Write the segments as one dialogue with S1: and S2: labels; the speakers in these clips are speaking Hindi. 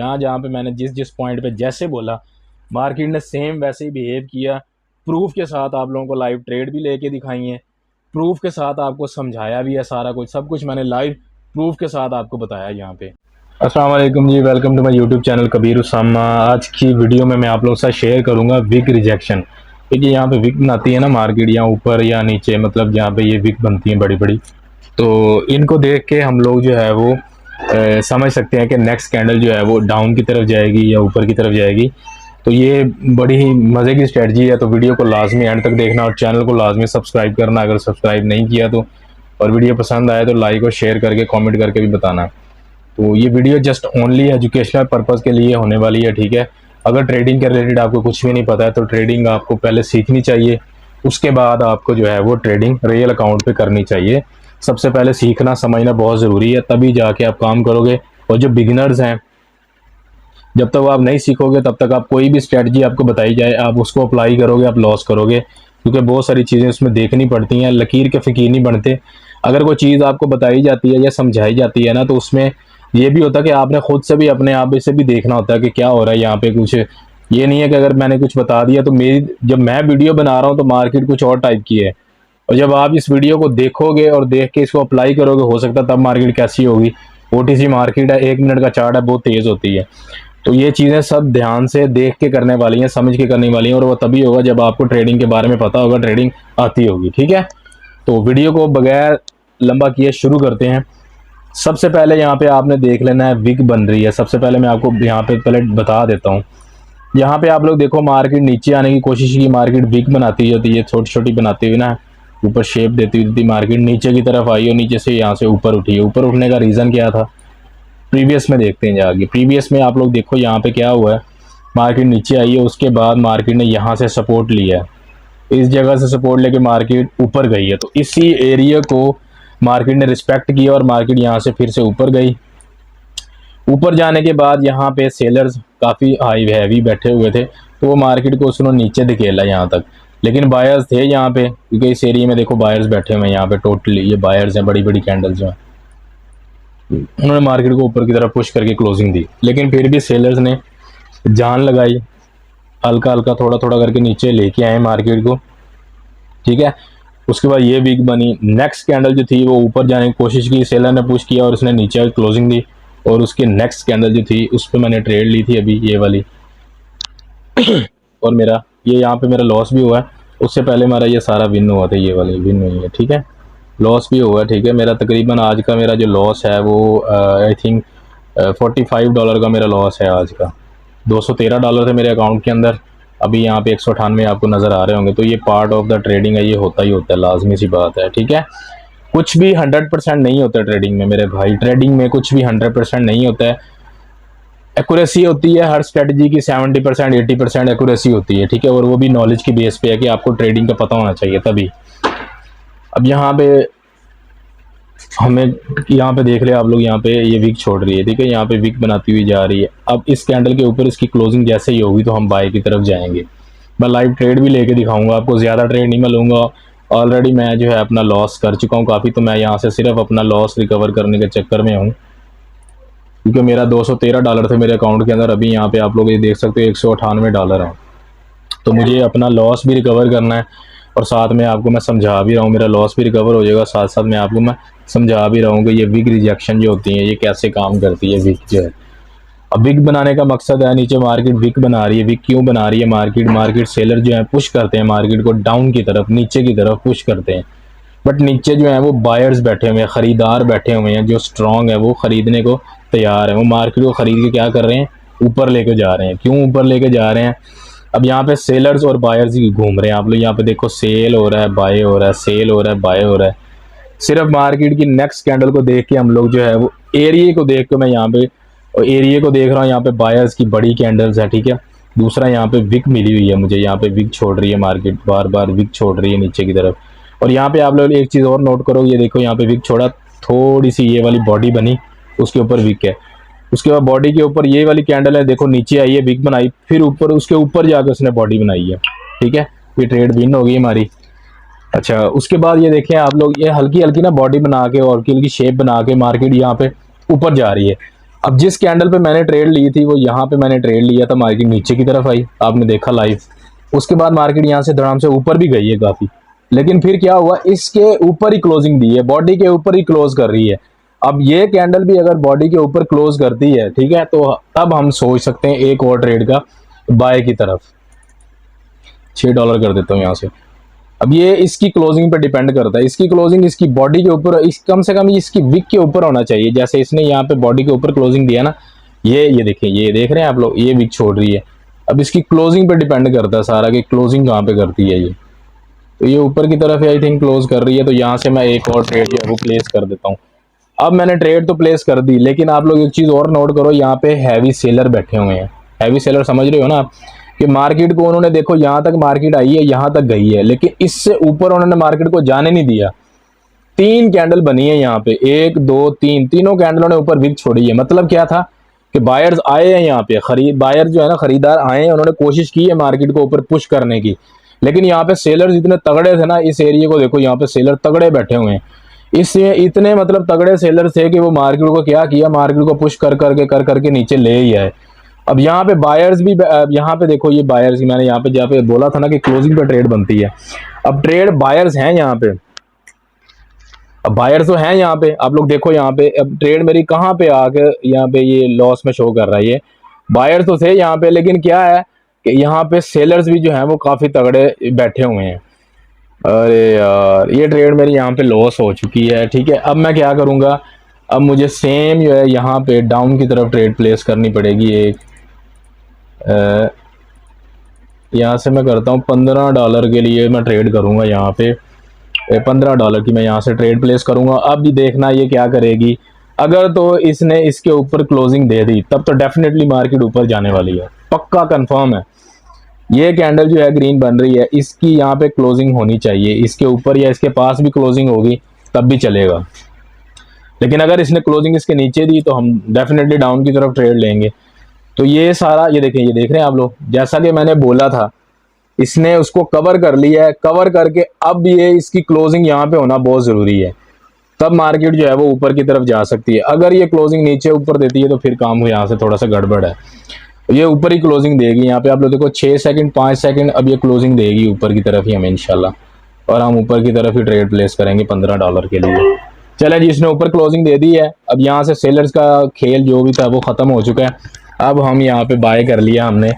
S1: जहाँ जहाँ पे मैंने जिस जिस पॉइंट पे जैसे बोला, मार्केट ने सेम वैसे ही बिहेव किया। प्रूफ के साथ आप लोगों को लाइव ट्रेड भी लेके दिखाई है, प्रूफ के साथ आपको समझाया भी है, सारा कुछ सब कुछ मैंने लाइव प्रूफ के साथ आपको बताया यहाँ पे। अस्सलाम वालेकुम जी, welcome to my YouTube channel Kabir Usama. आज की वीडियो में मैं आप लोगों के साथ शेयर करूँगा विक रिजेक्शन। देखिए यहाँ पे विक बनाती है ना मार्केट, या ऊपर या नीचे, मतलब यहाँ पे ये विक बनती है बड़ी बड़ी, तो इनको देख के हम लोग जो है वो समझ सकते हैं कि नेक्स्ट कैंडल जो है वो डाउन की तरफ जाएगी या ऊपर की तरफ जाएगी। तो ये बड़ी ही मज़े की स्ट्रेटजी है। तो वीडियो को लाजमी एंड तक देखना और चैनल को लाजमी सब्सक्राइब करना अगर सब्सक्राइब नहीं किया तो। और वीडियो पसंद आए तो लाइक और शेयर करके कमेंट करके भी बताना। तो ये video just only educational purpose के लिए होने वाली है, ठीक है। अगर ट्रेडिंग के रिलेटेड आपको कुछ भी नहीं पता है तो ट्रेडिंग आपको पहले सीखनी चाहिए, उसके बाद आपको जो है वो ट्रेडिंग रियल अकाउंट पे करनी चाहिए। सबसे पहले सीखना समझना बहुत ज़रूरी है, तभी जाके आप काम करोगे। और जो बिगिनर्स हैं, जब तक आप नहीं सीखोगे तब तक आप कोई भी स्ट्रेटजी आपको बताई जाए आप उसको अप्लाई करोगे, आप लॉस करोगे, क्योंकि बहुत सारी चीज़ें उसमें देखनी पड़ती हैं। लकीर के फ़कीर नहीं बनते। अगर कोई चीज़ आपको बताई जाती है या समझाई जाती है ना, तो उसमें ये भी होता है कि आपने खुद से भी अपने आप से भी देखना होता है कि क्या हो रहा है यहाँ पे। कुछ ये नहीं है कि अगर मैंने कुछ बता दिया तो मेरी, जब मैं वीडियो बना रहा हूँ तो मार्केट कुछ और टाइप की है, और जब आप इस वीडियो को देखोगे और देख के इसको अप्लाई करोगे, हो सकता है तब मार्केट कैसी होगी। ओटीसी मार्केट है, 1 मिनट का चार्ट है, बहुत तेज़ होती है। तो ये चीज़ें सब ध्यान से देख के करने वाली हैं, समझ के करने वाली हैं, और वो तभी होगा जब आपको ट्रेडिंग के बारे में पता होगा, ट्रेडिंग आती होगी, ठीक है। तो वीडियो को बगैर लंबा किए शुरू करते हैं। सबसे पहले यहाँ पे आपने देख लेना है विक बन रही है। सबसे पहले मैं आपको यहाँ पे पहले बता देता हूँ। यहाँ पे आप लोग देखो, मार्केट नीचे आने की कोशिश की, मार्केट विक बनाती होती है, छोटी छोटी बनाती हुई ना, ऊपर शेप देती हुई मार्केट नीचे की तरफ आई और नीचे से यहाँ से ऊपर उठी है। ऊपर उठने का रीज़न क्या था, प्रीवियस में देखते हैं जाके। प्रीवियस में आप लोग देखो यहाँ पे क्या हुआ है, मार्केट नीचे आई है, उसके बाद मार्केट ने यहाँ से सपोर्ट लिया है, इस जगह से सपोर्ट लेके मार्केट ऊपर गई है। तो इसी एरिया को मार्केट ने रिस्पेक्ट किया और मार्केट यहाँ से फिर से ऊपर गई। ऊपर जाने के बाद यहाँ पे सेलर्स काफ़ी हाई हैवी बैठे हुए थे, तो वो मार्केट को उसने नीचे धकेला यहाँ तक। लेकिन बायर्स थे यहाँ पे, क्योंकि इस एरिया में देखो बायर्स बैठे हुए हैं यहाँ पे, टोटली ये बायर्स हैं, बड़ी बड़ी कैंडल्स जो हैं, उन्होंने मार्केट को ऊपर की तरफ पुश करके क्लोजिंग दी। लेकिन फिर भी सेलर्स ने जान लगाई, हल्का हल्का थोड़ा थोड़ा करके नीचे लेके आए मार्केट को, ठीक है। उसके बाद ये वीक बनी। नेक्स्ट कैंडल जो थी वो ऊपर जाने की कोशिश की, सेलर ने पुश किया और उसने नीचे क्लोजिंग दी। और उसकी नेक्स्ट कैंडल जो थी उस पर मैंने ट्रेड ली थी अभी, ये वाली और मेरा ये यहाँ पे मेरा लॉस भी हुआ है। उससे पहले मेरा ये सारा विन हुआ था, ये वाली विन हुई है, ठीक है। लॉस भी हुआ है, ठीक है। मेरा तकरीबन आज का मेरा जो लॉस है वो आई थिंक $45 का मेरा लॉस है आज का। $213 थे मेरे अकाउंट के अंदर, अभी यहाँ पे 198 आपको नज़र आ रहे होंगे। तो ये पार्ट ऑफ द ट्रेडिंग है, ये होता ही होता है, लाजमी सी बात है, ठीक है। कुछ भी 100% नहीं होता ट्रेडिंग में मेरे भाई, ट्रेडिंग में कुछ भी 100% नहीं होता है। एक्यूरेसी होती है हर स्ट्रेटजी की, 70% 80% एक्यूरेसी होती है, ठीक है। और वो भी नॉलेज की बेस पे है कि आपको ट्रेडिंग का पता होना चाहिए तभी। अब यहाँ पे हमें, यहाँ पे देख ले आप लोग, यहाँ पे ये विक छोड़ रही है, ठीक है, यहाँ पे विक बनाती हुई जा रही है। अब इस कैंडल के ऊपर इसकी क्लोजिंग जैसे ही होगी तो हम बाय की तरफ जाएंगे। मैं लाइव ट्रेड भी लेके दिखाऊंगा आपको, ज़्यादा ट्रेड नहीं मैं लूँगा, ऑलरेडी मैं जो है अपना लॉस कर चुका हूँ काफ़ी। तो मैं यहाँ से सिर्फ अपना लॉस रिकवर करने के चक्कर में हूँ, क्योंकि मेरा $213 थे मेरे अकाउंट के अंदर, अभी यहाँ पे आप लोग ये देख सकते हो $198 है। तो मुझे अपना लॉस भी रिकवर करना है, और साथ में आपको मैं समझा भी रहा हूँ, मेरा लॉस भी रिकवर हो जाएगा, साथ साथ में आपको मैं समझा भी रहा हूँ कि ये विक रिजेक्शन जो होती है ये कैसे काम करती है। विक जो है, अब विक बनाने का मकसद है, नीचे मार्केट विक बना रही है। विक क्यों बना रही है मार्केट सेलर जो है पुश करते हैं मार्केट को डाउन की तरफ, नीचे की तरफ पुश करते हैं। बट नीचे जो है वो बायर्स बैठे हुए हैं, ख़रीदार बैठे हुए हैं जो स्ट्रॉन्ग है, वो ख़रीदने को तैयार है। वो मार्केट को ख़रीद के क्या कर रहे हैं, ऊपर लेके जा रहे हैं। क्यों ऊपर लेके जा रहे हैं, अब यहाँ पे सेलर्स और बायर्स ही घूम रहे हैं। आप लोग यहाँ पे देखो, सेल हो रहा है, बाय हो रहा है, सेल हो रहा है, बाय हो रहा है। सिर्फ मार्केट की नेक्स्ट कैंडल को देख के हम लोग जो है वो एरिया को देख के, मैं यहाँ पे एरिया को देख रहा हूँ, यहाँ पे बायर्स की बड़ी कैंडल्स है, ठीक है। दूसरा यहाँ पे विक मिली हुई है मुझे, यहाँ पे विक छोड़ रही है मार्केट, बार बार विक छोड़ रही है नीचे की तरफ। और यहाँ पे आप लोग एक चीज़ और नोट करो, ये देखो यहाँ पे विक छोड़ा, थोड़ी सी ये वाली बॉडी बनी, उसके ऊपर विक है। उसके बाद बॉडी के ऊपर ये वाली कैंडल है, देखो नीचे आई है, विक बनाई, फिर ऊपर उसके ऊपर जाकर उसने बॉडी बनाई है, ठीक है। ये ट्रेड विन हो गई हमारी। अच्छा, उसके बाद ये देखें आप लोग, ये हल्की हल्की ना बॉडी बना के और हल्की हल्की शेप बना के मार्केट यहाँ पे ऊपर जा रही है। अब जिस कैंडल पे मैंने ट्रेड ली थी वो यहाँ पे मैंने ट्रेड लिया था, मार्केट नीचे की तरफ आई, आपने देखा लाइव। उसके बाद मार्केट यहाँ से धड़ाम से ऊपर भी गई है काफ़ी, लेकिन फिर क्या हुआ, इसके ऊपर ही क्लोजिंग दी है, बॉडी के ऊपर ही क्लोज कर रही है। अब ये कैंडल भी अगर बॉडी के ऊपर क्लोज करती है, ठीक है, तो तब हम सोच सकते हैं एक और ट्रेड का बाय की तरफ। $6 कर देता हूँ यहाँ से। अब ये इसकी क्लोजिंग पे डिपेंड करता है, इसकी क्लोजिंग इसकी बॉडी के ऊपर, इस कम से कम इसकी विक के ऊपर होना चाहिए। जैसे इसने यहाँ पे बॉडी के ऊपर क्लोजिंग दिया ना, ये देखिए, ये देख रहे हैं आप लोग, ये विक छोड़ रही है। अब इसकी क्लोजिंग पे डिपेंड करता है सारा कि क्लोजिंग कहाँ पे करती है ये। तो ये ऊपर की तरफ आई थिंक क्लोज कर रही है, तो यहाँ से मैं एक और ट्रेड जो है वो प्लेस कर देता हूँ। अब मैंने ट्रेड तो प्लेस कर दी, लेकिन आप लोग एक चीज़ और नोट करो, यहाँ पे हैवी सेलर बैठे हुए हैं। हैवी सेलर समझ रहे हो ना आप, कि मार्केट को उन्होंने, देखो यहाँ तक मार्केट आई है, यहाँ तक गई है, लेकिन इससे ऊपर उन्होंने मार्केट को जाने नहीं दिया। 3 कैंडल बनी है यहाँ पे, 1 2 3, तीनों कैंडलों ने ऊपर विक छोड़ी है। मतलब क्या था कि बायर्स आए हैं यहाँ पे, बायर जो है ना, खरीदार आए हैं, उन्होंने कोशिश की है मार्केट को ऊपर पुश करने की, लेकिन यहाँ पे सेलर्स इतने तगड़े थे ना, इस एरिया को देखो, यहाँ पे सेलर तगड़े बैठे हुए हैं। इससे इतने मतलब तगड़े सेलर थे कि वो मार्केट को क्या किया, मार्केट को पुश कर करके नीचे ले ही आए। अब यहाँ पे बायर्स भी, यहाँ पे देखो, ये बायर्स, मैंने यहाँ पे जहाँ पे बोला था ना कि क्लोजिंग पे ट्रेड बनती है, अब ट्रेड बायर्स हैं यहाँ पे। अब बायर्स तो हैं यहाँ पे, आप लोग देखो यहाँ पे, अब ट्रेड मेरी कहाँ पे आके यहाँ पे ये लॉस में शो कर रहा है। ये बायर्स तो थे यहाँ पे, लेकिन क्या है कि यहाँ पे सेलर्स भी जो है वो काफ़ी तगड़े बैठे हुए हैं। अरे यार, ये ट्रेड मेरी यहाँ पे लॉस हो चुकी है। ठीक है, अब मैं क्या करूँगा, अब मुझे सेम जो है यहाँ पे डाउन की तरफ ट्रेड प्लेस करनी पड़ेगी। एक यहाँ से मैं करता हूँ $15 के लिए मैं ट्रेड करूँगा यहाँ पे, $15 की मैं यहाँ से ट्रेड प्लेस करूँगा। अब भी देखना ये क्या करेगी, अगर तो इसने इसके ऊपर क्लोजिंग दे दी तब तो डेफिनेटली मार्केट ऊपर जाने वाली है, पक्का कंफर्म है। ये कैंडल जो है ग्रीन बन रही है, इसकी यहाँ पे क्लोजिंग होनी चाहिए, इसके ऊपर या इसके पास भी क्लोजिंग होगी तब भी चलेगा। लेकिन अगर इसने क्लोजिंग इसके नीचे दी तो हम डेफिनेटली डाउन की तरफ ट्रेड लेंगे। तो ये सारा, ये देखें, ये देख रहे हैं आप लोग, जैसा कि मैंने बोला था, इसने उसको कवर कर लिया है, कवर करके अब ये इसकी क्लोजिंग यहाँ पे होना बहुत ज़रूरी है, तब मार्केट जो है वो ऊपर की तरफ जा सकती है। अगर ये क्लोजिंग नीचे ऊपर देती है तो फिर काम यहाँ से थोड़ा सा गड़बड़ है। ये ऊपर ही क्लोजिंग देगी, यहाँ पे आप लोग देखो 6 सेकंड 5 सेकंड, अब ये क्लोजिंग देगी ऊपर की तरफ ही हमें इंशाल्लाह, और हम ऊपर की तरफ ही ट्रेड प्लेस करेंगे $15 के लिए। चले जी, इसने ऊपर क्लोजिंग दे दी है, अब यहाँ से सेलर्स का खेल जो भी था वो ख़त्म हो चुका है। अब हम यहाँ पे बाय कर लिया हमने,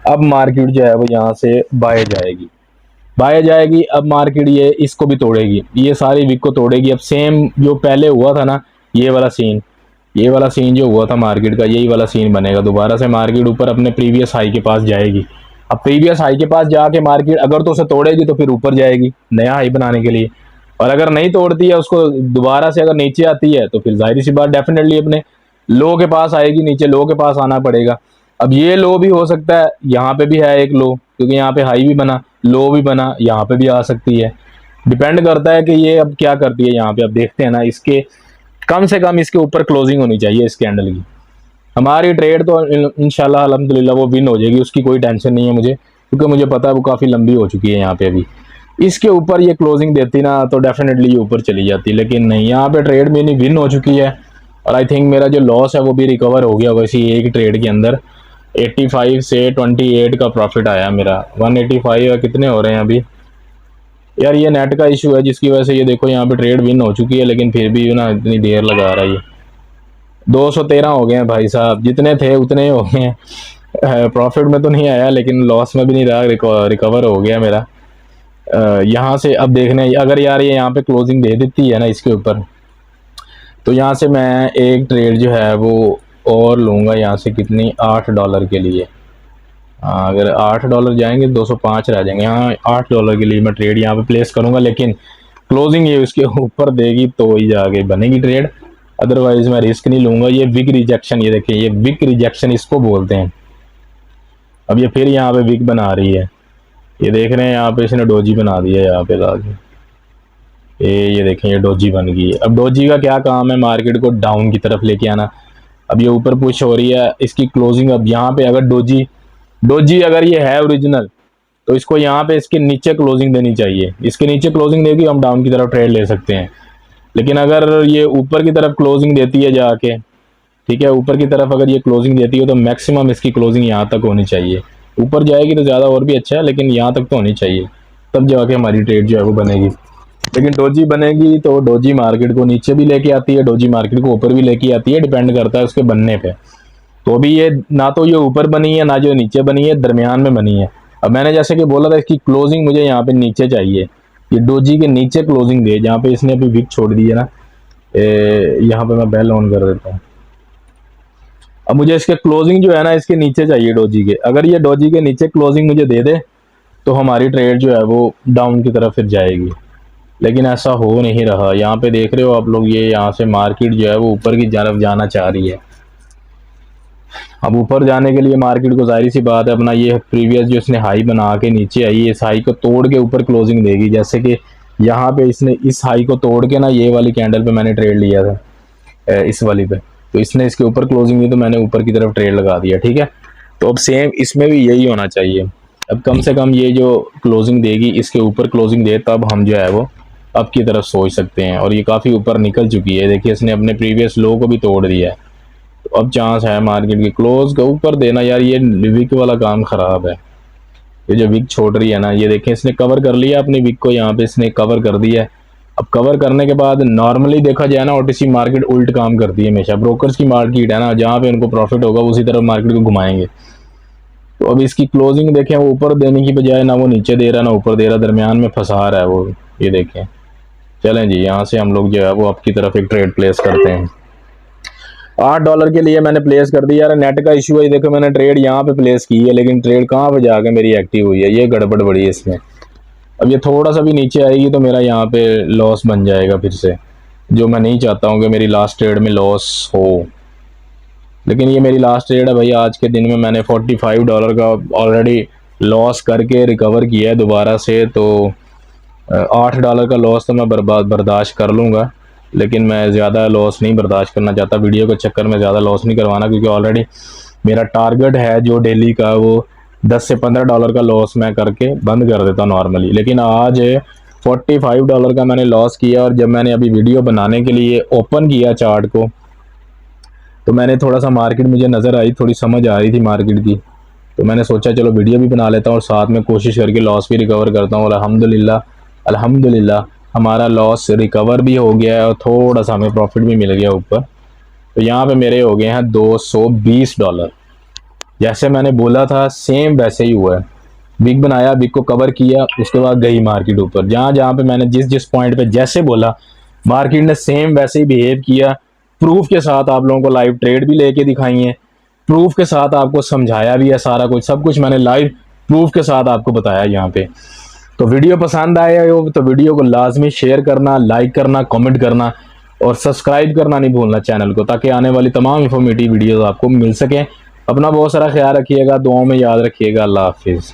S1: अब मार्केट जो है वो यहाँ से बाय जाएगी। अब मार्केट ये इसको भी तोड़ेगी, ये सारी विक को तोड़ेगी। अब सेम जो पहले हुआ था ना, ये वाला सीन जो हुआ था मार्केट का, यही वाला सीन बनेगा दोबारा से। मार्केट ऊपर अपने प्रीवियस हाई के पास जाएगी। अब प्रीवियस हाई के पास जाके मार्केट अगर तो उसे तोड़ेगी तो फिर ऊपर जाएगी नया हाई बनाने के लिए, और अगर नहीं तोड़ती है उसको, दोबारा से अगर नीचे आती है तो फिर जाहिर सी बात डेफिनेटली अपने लो के पास आएगी, नीचे लो के पास आना पड़ेगा। अब ये लो भी हो सकता है, यहाँ पे भी है एक लो, क्योंकि यहाँ पे हाई भी बना, लो भी बना, यहाँ पे भी आ सकती है। डिपेंड करता है कि ये अब क्या करती है। यहाँ पे अब देखते हैं ना, इसके कम से कम इसके ऊपर क्लोजिंग होनी चाहिए इस कैंडल की। हमारी ट्रेड तो इंशाल्लाह अल्हम्दुलिल्लाह वो विन हो जाएगी, उसकी कोई टेंशन नहीं है मुझे, क्योंकि मुझे पता है वो काफ़ी लंबी हो चुकी है। यहाँ पे अभी इसके ऊपर ये क्लोजिंग देती ना तो डेफिनेटली ये ऊपर चली जाती, लेकिन नहीं, यहाँ पे ट्रेड मेरी विन हो चुकी है। और आई थिंक मेरा जो लॉस है वो भी रिकवर हो गया वैसे एक ट्रेड के अंदर। 85 से 28 का प्रॉफिट आया मेरा। 185 कितने हो रहे हैं अभी यार, ये नेट का इशू है जिसकी वजह से ये देखो यहाँ पे ट्रेड विन हो चुकी है, लेकिन फिर भी ना इतनी देर लगा रहा है। ये 213 हो गए हैं भाई साहब, जितने थे उतने ही हो गए हैं। प्रॉफिट में तो नहीं आया लेकिन लॉस में भी नहीं रहा, रिकवर हो गया मेरा। यहाँ से अब देखने, अगर यार ये यहाँ पे क्लोजिंग दे देती है ना इसके ऊपर, तो यहाँ से मैं एक ट्रेड जो है वो और लूँगा यहाँ से, कितनी, $8 के लिए। अगर $8 जाएंगे 205 रह जाएंगे। हाँ, $8 के लिए मैं ट्रेड यहाँ पे प्लेस करूँगा, लेकिन क्लोजिंग ये उसके ऊपर देगी तो ही जाके बनेगी ट्रेड, अदरवाइज मैं रिस्क नहीं लूँगा। ये विक रिजेक्शन, ये देखिए, ये विक रिजेक्शन इसको बोलते हैं। अब ये फिर यहाँ पे विक बना रही है, ये देख रहे हैं, यहाँ पे इसने डोजी बना दिया है यहाँ पे लाके। ये देखें, ये डोजी बन गई है। अब डोजी का क्या काम है, मार्केट को डाउन की तरफ लेके आना। अब ये ऊपर पुश हो रही है, इसकी क्लोजिंग अब यहाँ पे अगर डोजी अगर ये है ओरिजिनल, तो इसको यहाँ पे इसके नीचे क्लोजिंग देनी चाहिए। इसके नीचे क्लोजिंग देगी, हम डाउन की तरफ ट्रेड ले सकते हैं। लेकिन अगर ये ऊपर की तरफ क्लोजिंग देती है जाके, ठीक है। ऊपर की तरफ अगर ये क्लोजिंग देती है तो मैक्सिमम इसकी क्लोजिंग यहाँ तक होनी चाहिए। ऊपर जाएगी तो ज़्यादा और भी अच्छा है, लेकिन यहाँ तक तो होनी चाहिए, तब जाके हमारी ट्रेड जो है वो बनेगी। लेकिन डोजी बनेगी तो डोजी मार्केट को नीचे भी लेके आती है, डोजी मार्केट को ऊपर भी लेके आती है, डिपेंड करता है उसके बनने पे। तो अभी ये ना तो ये ऊपर बनी है ना जो नीचे बनी है, दरमियान में बनी है। अब मैंने जैसे कि बोला था इसकी क्लोजिंग मुझे यहाँ पे नीचे चाहिए, ये डोजी के नीचे क्लोजिंग दे, जहाँ पे इसने अभी विक छोड़ दी है ना। यहाँ पे मैं बेल ऑन कर देता हूँ। अब मुझे इसके क्लोजिंग जो है ना इसके नीचे चाहिए डोजी के। अगर ये डोजी के नीचे क्लोजिंग मुझे दे दे तो हमारी ट्रेड जो है वो डाउन की तरफ फिर जाएगी, लेकिन ऐसा हो नहीं रहा। यहाँ पे देख रहे हो आप लोग, ये यहाँ से मार्केट जो है वो ऊपर की तरफ जाना चाह रही है। अब ऊपर जाने के लिए मार्केट को जाहिर सी बात है अपना ये प्रीवियस जो इसने हाई बना के नीचे आई है, इस हाई को तोड़ के ऊपर क्लोजिंग देगी। जैसे कि यहाँ पे इसने इस हाई को तोड़ के ना, ये वाली कैंडल पे मैंने ट्रेड लिया था इस वाली पे, तो इसने इसके ऊपर क्लोजिंग दी तो मैंने ऊपर की तरफ ट्रेड लगा दिया, ठीक है। तो अब सेम इसमें भी यही होना चाहिए। अब कम से कम ये जो क्लोजिंग देगी इसके ऊपर क्लोजिंग दे, तब हम जो है वो अब की तरफ सोच सकते हैं। और ये काफ़ी ऊपर निकल चुकी है, देखिए इसने अपने प्रीवियस लो को भी तोड़ दिया है। तो अब चांस है मार्केट की क्लोज के ऊपर देना। यार ये विक वाला काम ख़राब है, ये जो विक छोड़ रही है ना, ये देखें इसने कवर कर लिया अपनी विक को, यहाँ पे इसने कवर कर दिया है। अब कवर करने के बाद नॉर्मली देखा जाए ना ओटीसी मार्केट उल्ट काम करती है हमेशा। ब्रोकर्स की मार्केट है ना, जहाँ पे उनको प्रॉफिट होगा उसी तरफ मार्केट को घुमाएंगे। तो अब इसकी क्लोजिंग देखें, वो ऊपर देने की बजाय ना वो नीचे दे रहा ना ऊपर दे रहा, दरमियान में फंसा रहा है वो, ये देखें। चलें जी, यहाँ से हम लोग जो है वो आपकी तरफ एक ट्रेड प्लेस करते हैं। $8 के लिए मैंने प्लेस कर दिया। यार नेट का इशू है, देखो मैंने ट्रेड यहाँ पे प्लेस की है, लेकिन ट्रेड कहाँ पे जाके मेरी एक्टिव हुई है, ये गड़बड़ बड़ी है इसमें। अब ये थोड़ा सा भी नीचे आएगी तो मेरा यहाँ पे लॉस बन जाएगा फिर से, जो मैं नहीं चाहता हूँ कि मेरी लास्ट ट्रेड में लॉस हो। लेकिन ये मेरी लास्ट ट्रेड है भाई, आज के दिन में मैंने $45 का ऑलरेडी लॉस करके रिकवर किया है दोबारा से। तो $8 का लॉस तो मैं बर्दाश्त कर लूँगा, लेकिन मैं ज़्यादा लॉस नहीं बर्दाश्त करना चाहता। वीडियो के चक्कर में ज़्यादा लॉस नहीं करवाना, क्योंकि ऑलरेडी मेरा टारगेट है जो डेली का वो $10 से $15 का लॉस मैं करके बंद कर देता नॉर्मली। लेकिन आज $45 का मैंने लॉस किया। और जब मैंने अभी वीडियो बनाने के लिए ओपन किया चार्ट को, तो मैंने थोड़ा सा मार्केट मुझे नज़र आई, थोड़ी समझ आ रही थी मार्केट की, तो मैंने सोचा चलो वीडियो भी बना लेता हूँ और साथ में कोशिश करके लॉस भी रिकवर करता हूँ। और अल्हम्दुलिल्लाह हमारा लॉस रिकवर भी हो गया है और थोड़ा सा हमें प्रॉफिट भी मिल गया ऊपर। तो यहाँ पे मेरे हो गए हैं $220। जैसे मैंने बोला था सेम वैसे ही हुआ है। बिग बनाया, बिग को कवर किया, उसके बाद गई मार्केट ऊपर। जहाँ जहाँ पे मैंने जिस जिस पॉइंट पे जैसे बोला, मार्केट ने सेम वैसे ही बिहेव किया। प्रूफ के साथ आप लोगों को लाइव ट्रेड भी लेके दिखाई है, प्रूफ के साथ आपको समझाया भी है, सारा कुछ सब कुछ मैंने लाइव प्रूफ के साथ आपको बताया यहाँ पे। तो वीडियो पसंद आया हो तो वीडियो को लाजमी शेयर करना, लाइक करना, कमेंट करना और सब्सक्राइब करना नहीं भूलना चैनल को, ताकि आने वाली तमाम इंफॉर्मेटिव वीडियोस आपको मिल सकें। अपना बहुत सारा ख्याल रखिएगा, दुआओं में याद रखिएगा। अल्लाह हाफिज़।